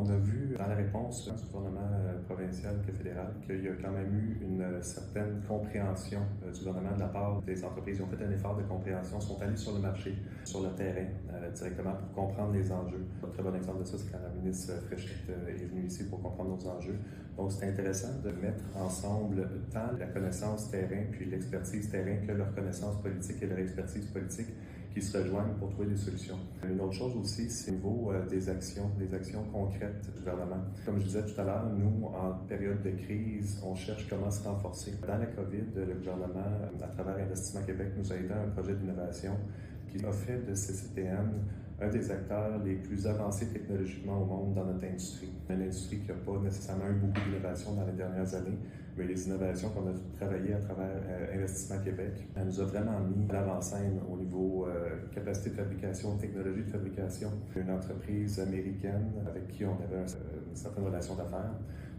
On a vu dans la réponse du gouvernement provincial que fédéral qu'il y a quand même eu une certaine compréhension du gouvernement de la part des entreprises. Ils ont fait un effort de compréhension, sont allés sur le marché, sur le terrain directement pour comprendre les enjeux. Un très bon exemple de ça, c'est quand la ministre Fréchette est venue ici pour comprendre nos enjeux. Donc, c'est intéressant de mettre ensemble tant la connaissance terrain puis l'expertise terrain que leur connaissance politique et leur expertise politique qui se rejoignent pour trouver des solutions. Une autre chose aussi, c'est au niveau des actions concrètes du gouvernement. Comme je disais tout à l'heure, nous, en période de crise, on cherche comment se renforcer. Dans la COVID, le gouvernement, à travers Investissement Québec, nous a aidé à un projet d'innovation qui a fait de CCTN un des acteurs les plus avancés technologiquement au monde dans notre industrie. Une industrie qui n'a pas nécessairement eu beaucoup d'innovation dans les dernières années, mais les innovations qu'on a travaillées à travers Investissement Québec, elle nous a vraiment mis à l'avant-scène au niveau capacité de fabrication, technologie de fabrication. Une entreprise américaine avec qui on avait une certaine relation d'affaires.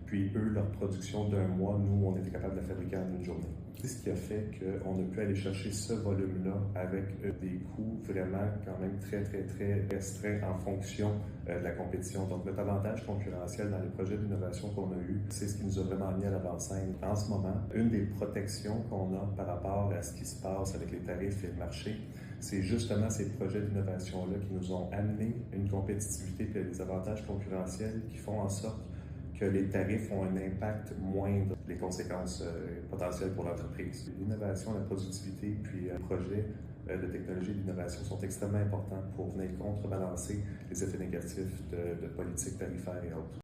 Puis eux, leur production d'un mois, nous, on était capable de la fabriquer en une journée. C'est ce qui a fait qu'on a pu aller chercher ce volume-là avec des coûts vraiment quand même très restreints en fonction de la compétition. Donc notre avantage concurrentiel dans les projets d'innovation qu'on a eus, c'est ce qui nous a vraiment mis à l'avant-scène. En ce moment, une des protections qu'on a par rapport à ce qui se passe avec les tarifs et le marché, c'est justement ces projets d'innovation-là qui nous ont amené une compétitivité et des avantages concurrentiels qui font en sorte que les tarifs ont un impact moindre, les conséquences potentielles pour l'entreprise. L'innovation, la productivité, puis les projets de technologie et d'innovation sont extrêmement importants pour venir contrebalancer les effets négatifs de politiques tarifaires et autres.